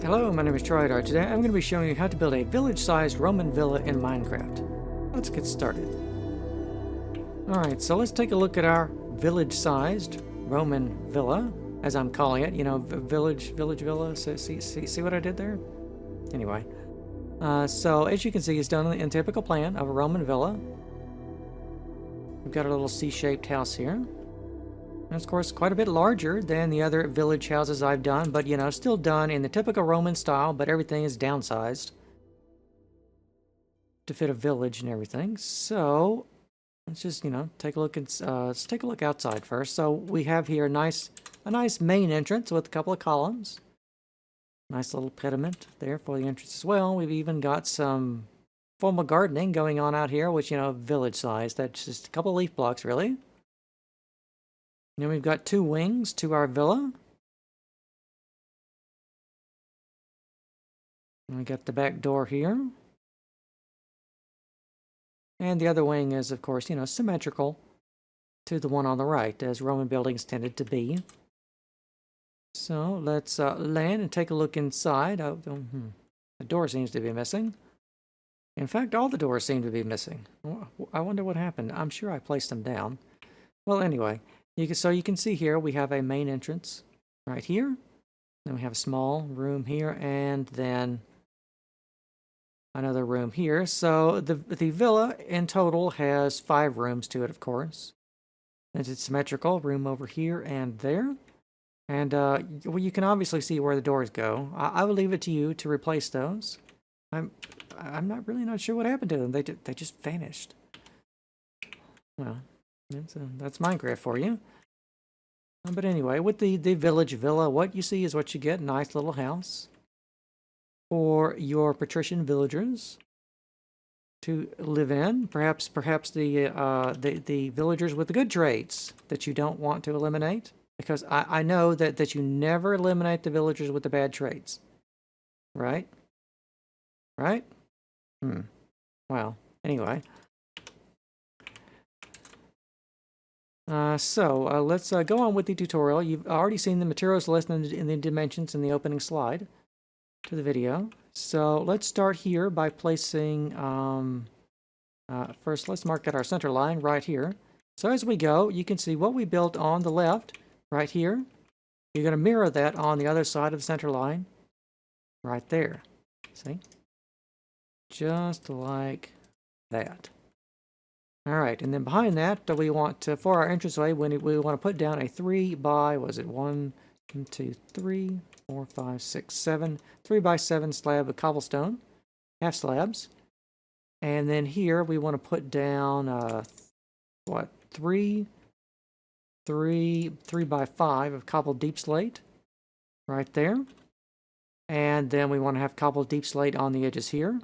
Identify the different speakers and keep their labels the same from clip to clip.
Speaker 1: Hello, my name is Trydar. Today I'm going to be showing you how to build a village-sized Roman villa in Minecraft. Let's get started. Alright, so let's take a look at our village-sized Roman villa, as I'm calling it. You know, village villa. See what I did there? Anyway, so as you can see, it's done in typical plan of a Roman villa. We've got a little C-shaped house here. And of course, quite a bit larger than the other village houses I've done, but you know, still done in the typical Roman style, but everything is downsized to fit a village and everything. So let's just, you know, take a look and let's take a look outside first. So we have here a nice main entrance with a couple of columns. Nice little pediment there for the entrance as well. We've even got some formal gardening going on out here, which, you know, village size. That's just a couple of leaf blocks, really. Then we've got two wings to our villa. And we got the back door here. And the other wing is, of course, you know, symmetrical to the one on the right, as Roman buildings tended to be. So let's land and take a look inside. The door seems to be missing. In fact, all the doors seem to be missing. I wonder what happened. I'm sure I placed them down. Well, anyway. So you can see here we have a main entrance right here. Then we have a small room here, and then another room here. So the villa in total has 5 rooms to it, of course. And it's symmetrical, room over here and there. And well, you can obviously see where the doors go. I will leave it to you to replace those. I'm not sure what happened to them. They just vanished. Well. That's Minecraft for you. But anyway, with the village villa, what you see is what you get. Nice little house for your patrician villagers to live in. Perhaps the villagers with the good trades that you don't want to eliminate. Because I know that you never eliminate the villagers with the bad trades. Right? Right? Well, anyway. Let's go on with the tutorial. You've already seen the materials listed in the dimensions in the opening slide to the video. So let's start here by placing, first let's mark out our center line right here. So as we go, you can see what we built on the left right here. You're going to mirror that on the other side of the center line right there. See? Just like that. All right, and then behind that, we want to, for our entranceway, we want to put down a 3 by, was it 1, 2, 3, 4, 5, 6, 7, 3 by 7 slab of cobblestone, half slabs. And then here we want to put down, 3 by 5 of cobbled deep slate, right there. And then we want to have cobbled deep slate on the edges here.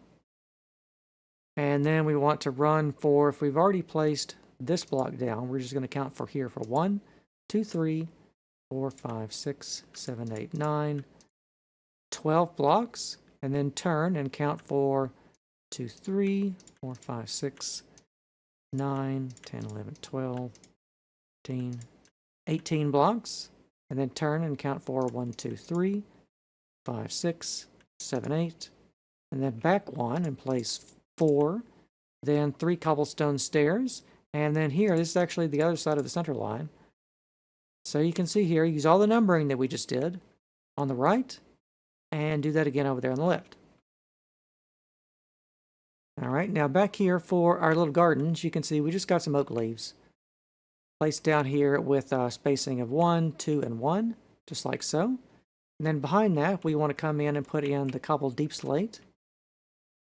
Speaker 1: And then we want to run for, if we've already placed this block down, we're just going to count for here for 1, 2, 3, 4, 5, 6, 7, 8, 9, 12 blocks, and then turn and count for 2, 3, 4, 5, 6, 9, 10, 11, 12, 15, 18 blocks, and then turn and count for 1, 2, 3, 5, 6, 7, 8, and then back 1 and place 4, then 3 cobblestone stairs, and then here, this is actually the other side of the center line. So you can see here, use all the numbering that we just did on the right, and do that again over there on the left. All right, now back here for our little gardens, you can see we just got some oak leaves placed down here with a spacing of 1, 2, and 1, just like so. And then behind that, we want to come in and put in the cobbled deep slate.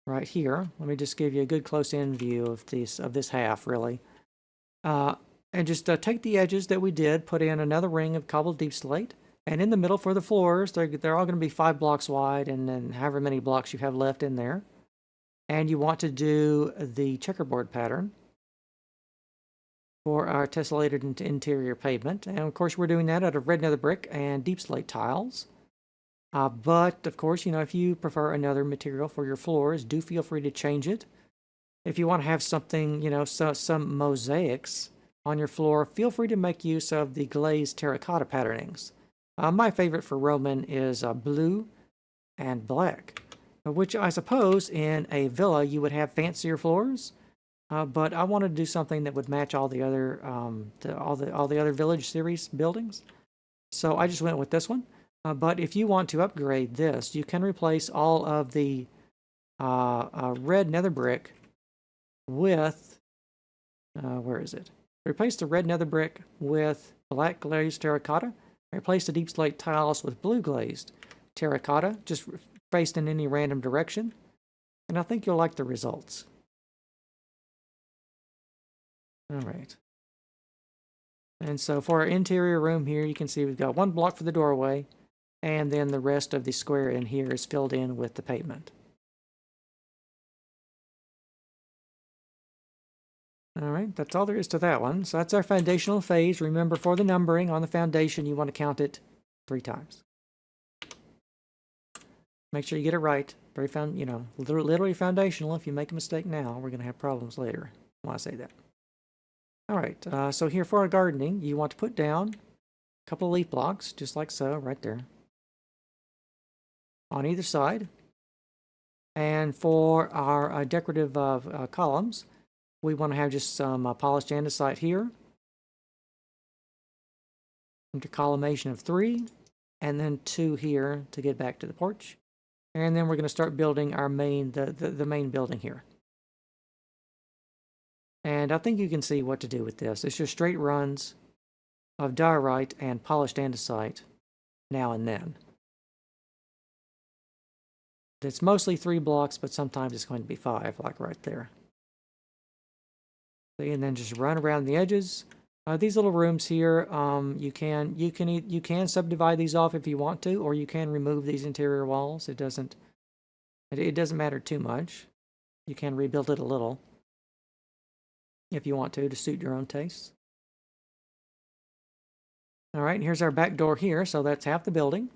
Speaker 1: Right here. Let me just give you a good close-in view of this half, really. And just take the edges that we did, put in another ring of cobbled deep slate, and in the middle for the floors, they're all going to be 5 blocks wide, and then however many blocks you have left in there. And you want to do the checkerboard pattern for our tessellated interior pavement. And of course, we're doing that out of red nether brick and deep slate tiles. But, of course, you know, if you prefer another material for your floors, do feel free to change it. If you want to have something, you know, some mosaics on your floor, feel free to make use of the glazed terracotta patternings. My favorite for Roman is blue and black, which I suppose in a villa you would have fancier floors. But I wanted to do something that would match all the other all the other Village series buildings. So I just went with this one. But if you want to upgrade this, you can replace all of the red nether brick with where is it? Replace the red nether brick with black glazed terracotta. Replace the deep slate tiles with blue glazed terracotta, just faced in any random direction. And I think you'll like the results. All right. And so for our interior room here, you can see we've got one block for the doorway, and then the rest of the square in here is filled in with the pavement. All right, that's all there is to that one. So that's our foundational phase. Remember, for the numbering on the foundation, you want to count it 3 times. Make sure you get it right. Very literally foundational. If you make a mistake now, we're going to have problems later when I say that. All right, so here for our gardening, you want to put down a couple of leaf blocks, just like so, right there, on either side. And for our decorative columns, we want to have just some polished andesite here, intercolumnation of 3, and then 2 here to get back to the porch. And then we're going to start building our the main building here. And I think you can see what to do with this. It's just straight runs of diorite and polished andesite now and then. It's mostly 3 blocks, but sometimes it's going to be 5, like right there. See, and then just run around the edges. These little rooms here, you can subdivide these off if you want to, or you can remove these interior walls. It doesn't matter too much. You can rebuild it a little if you want to suit your own tastes. All right, and here's our back door here, so that's half the building.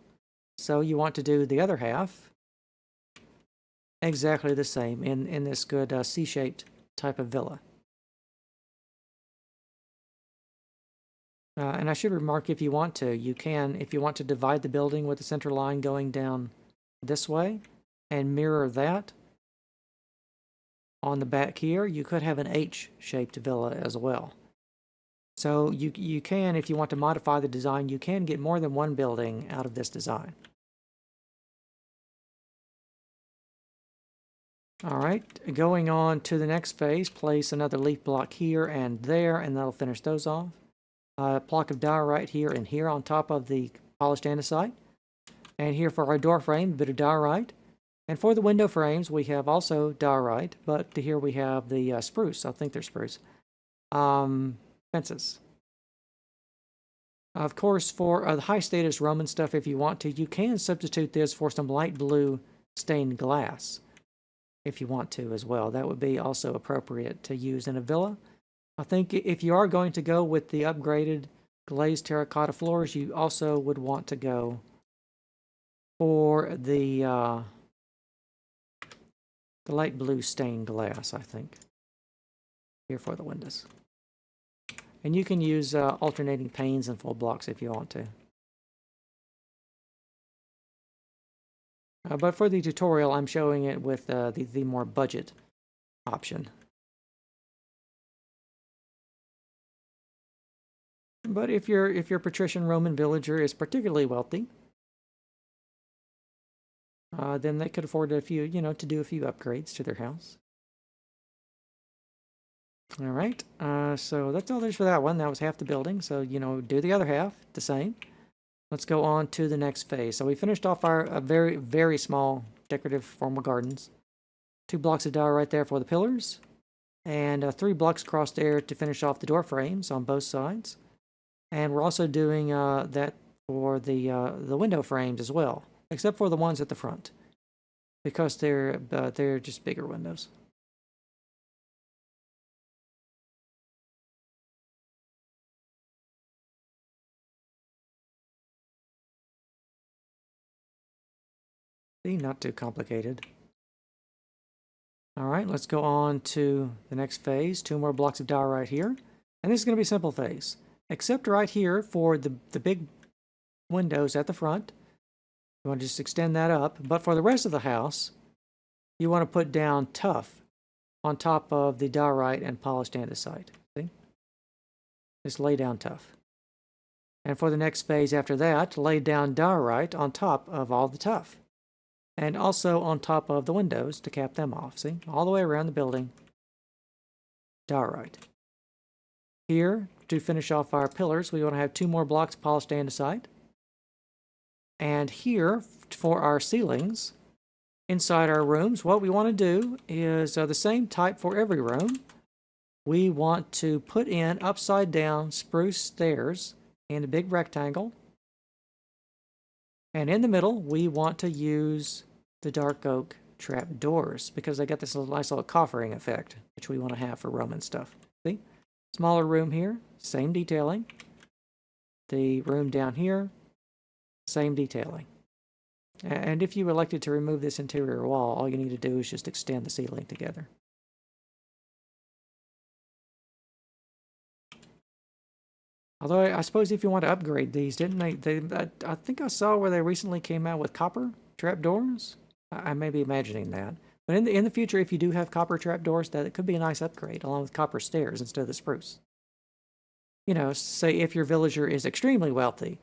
Speaker 1: So you want to do the other half exactly the same in this good C-shaped type of villa. And I should remark, if you want to, if you want to divide the building with the center line going down this way and mirror that on the back here, you could have an H-shaped villa as well. So you can, if you want to modify the design, you can get more than one building out of this design. All right, going on to the next phase, place another leaf block here and there, and that'll finish those off. A block of diorite here and here on top of the polished andesite. And here for our door frame, a bit of diorite. And for the window frames, we have also diorite, but here we have the spruce. I think they're spruce. Fences. Of course, for the high status Roman stuff, if you want to, you can substitute this for some light blue stained glass if you want to as well. That would be also appropriate to use in a villa. I think if you are going to go with the upgraded glazed terracotta floors, you also would want to go for the light blue stained glass, I think, here for the windows. And you can use alternating panes and full blocks if you want to. But for the tutorial, I'm showing it with the more budget option. But if your patrician Roman villager is particularly wealthy, then they could afford to do a few upgrades to their house. All right, so that's all there's for that one. That was half the building, so do the other half the same. Let's go on to the next phase. So we finished off our very, very small decorative formal gardens. 2 blocks of diorite there for the pillars, and 3 blocks across there to finish off the door frames on both sides. And we're also doing that for the window frames as well, except for the ones at the front, because they're just bigger windows. See, not too complicated. All right, let's go on to the next phase. 2 more blocks of diorite here, and this is going to be a simple phase. Except right here for the big windows at the front, You want to just extend that up. But for the rest of the house, you want to put down tuff on top of the diorite and polished andesite. See? Just lay down tuff. And for the next phase after that, lay down diorite on top of all the tuff. And also on top of the windows to cap them off. See? All the way around the building. Diorite. Here, to finish off our pillars, we want to have 2 more blocks of polished andesite. And here, for our ceilings, inside our rooms, what we want to do is the same type for every room. We want to put in upside down spruce stairs in a big rectangle. And in the middle, we want to use the dark oak trap doors because they got this nice little coffering effect, which we want to have for Roman stuff. See? Smaller room here, same detailing. The room down here, same detailing. And if you elected to remove this interior wall, all you need to do is just extend the ceiling together. Although I suppose if you want to upgrade these, didn't they I think I saw where they recently came out with copper trapdoors. I may be imagining that. But in the future, if you do have copper trapdoors, that it could be a nice upgrade, along with copper stairs instead of the spruce. You know, say if your villager is extremely wealthy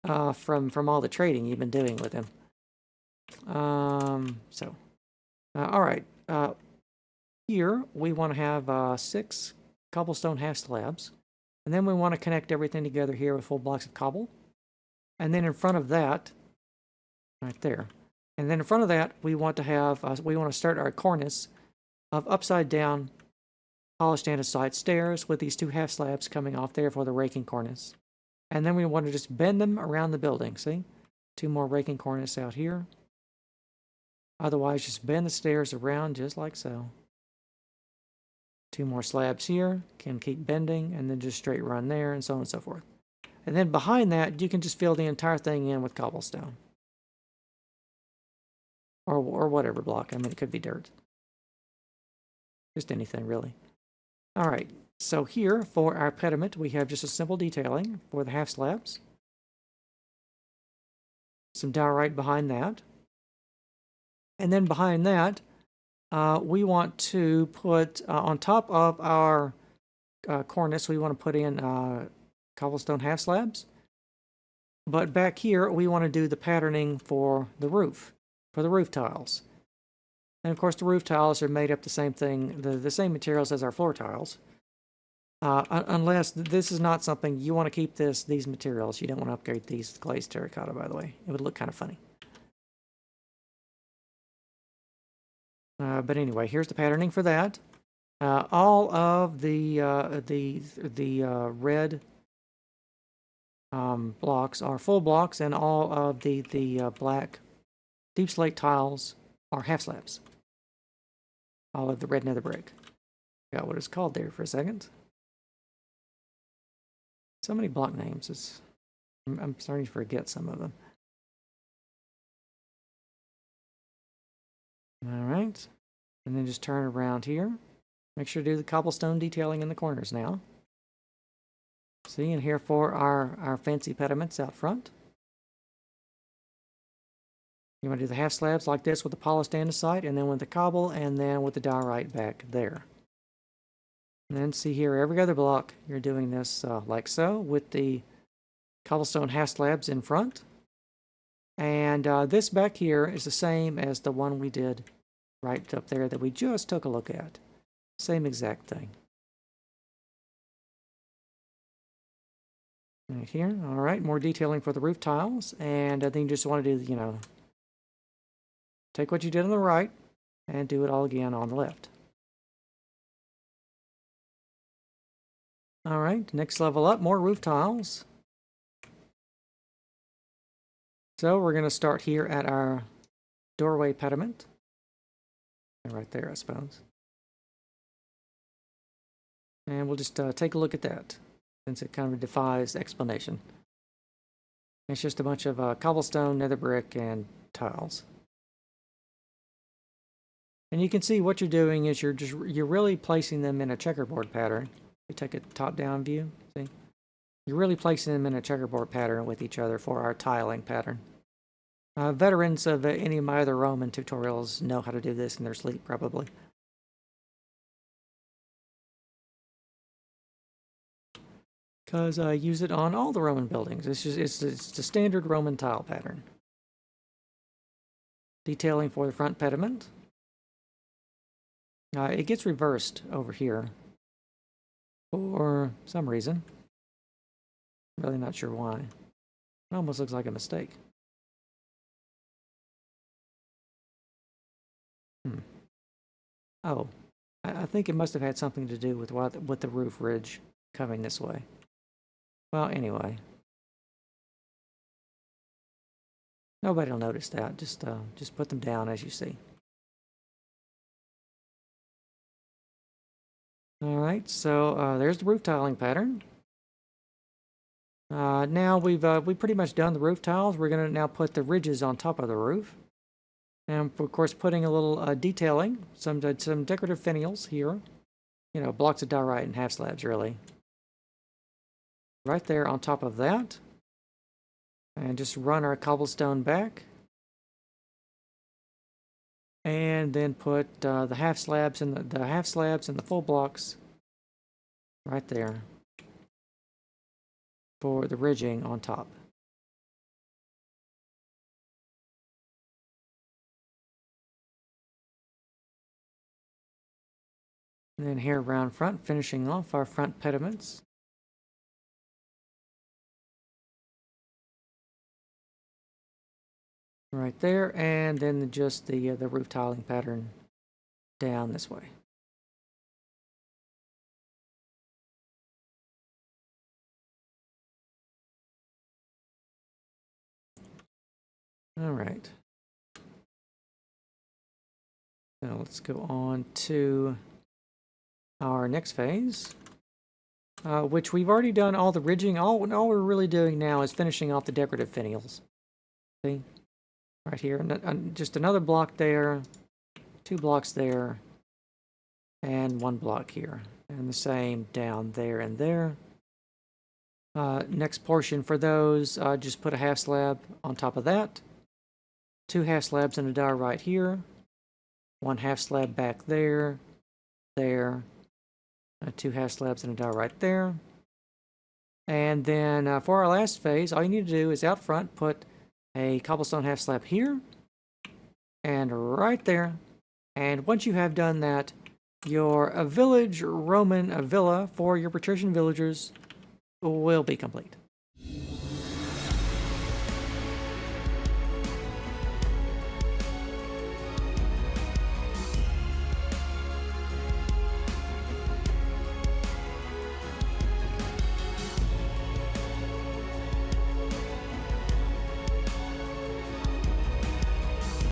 Speaker 1: from all the trading you've been doing with him. All right. Here, we want to have 6 cobblestone half slabs. And then we want to connect everything together here with full blocks of cobble. And then in front of that, right there. And then in front of that, we want to have, we want to start our cornice of upside down polished andesite stairs with these 2 half slabs coming off there for the raking cornice. And then we want to just bend them around the building, see? 2 more raking cornice out here. Otherwise, just bend the stairs around just like so. 2 more slabs here, can keep bending, and then just straight run there, and so on and so forth. And then behind that, you can just fill the entire thing in with cobblestone. Or whatever block. I mean, it could be dirt. Just anything, really. All right, so here, for our pediment, we have just a simple detailing for the half slabs. Some diorite behind that. And then behind that, we want to put, on top of our cornice, we want to put in cobblestone half slabs. But back here, we want to do the patterning for the roof, for the roof tiles. And of course, the roof tiles are made up the same thing, the same materials as our floor tiles. Unless this is not something, you want to keep these materials. You don't want to upgrade these glazed terracotta, by the way. It would look kind of funny. But anyway, here's the patterning for that. All of the red blocks are full blocks, and all of the black deep slate tiles are half slabs. All of the red nether brick. Forgot what it's called there for a second. So many block names. I'm starting to forget some of them. All right. And then just turn around here. Make sure to do the cobblestone detailing in the corners now. See, and here for our fancy pediments out front. You want to do the half slabs like this with the polished andesite, and then with the cobble, and then with the diorite back there. And then see here, every other block, you're doing this like so, with the cobblestone half slabs in front. And this back here is the same as the one we did right up there that we just took a look at. Same exact thing. Right here, all right, more detailing for the roof tiles. And I think you just want to do, you know, take what you did on the right and do it all again on the left. All right, next level up, more roof tiles. So we're going to start here at our doorway pediment. Right there, I suppose. And we'll just take a look at that, since it kind of defies explanation. It's just a bunch of cobblestone, nether brick, and tiles. And you can see what you're doing is you're really placing them in a checkerboard pattern. You take a top-down view, see? You're really placing them in a checkerboard pattern with each other for our tiling pattern. Veterans of any of my other Roman tutorials know how to do this in their sleep, probably. Because I use it on all the Roman buildings. It's the standard Roman tile pattern. Detailing for the front pediment. It gets reversed over here for some reason. Really not sure why. It almost looks like a mistake. Oh, I think it must have had something to do with the roof ridge coming this way. Well, anyway. Nobody will notice that. Just put them down as you see. All right, so there's the roof tiling pattern. Now we've pretty much done the roof tiles. We're going to now put the ridges on top of the roof. And of course putting a little detailing, some decorative finials here. You know, blocks of diorite and half slabs really. Right there on top of that. And just run our cobblestone back. And then put the half slabs and the full blocks right there for the ridging on top. And then here around front, finishing off our front pediments. Right there, and then just the roof tiling pattern down this way. All right. Now let's go on to our next phase, which we've already done all the ridging. All we're really doing now is finishing off the decorative finials. See? Right here, just another block there, 2 blocks there, and 1 block here. And the same down there and there. Next portion for those, just put a half slab on top of that. 2 half slabs and a diorite right here. 1 half slab back there, there. 2 half slabs and a diorite right there. And then for our last phase, all you need to do is out front put a cobblestone half slab here and right there. And once you have done that, your villa for your patrician villagers will be complete.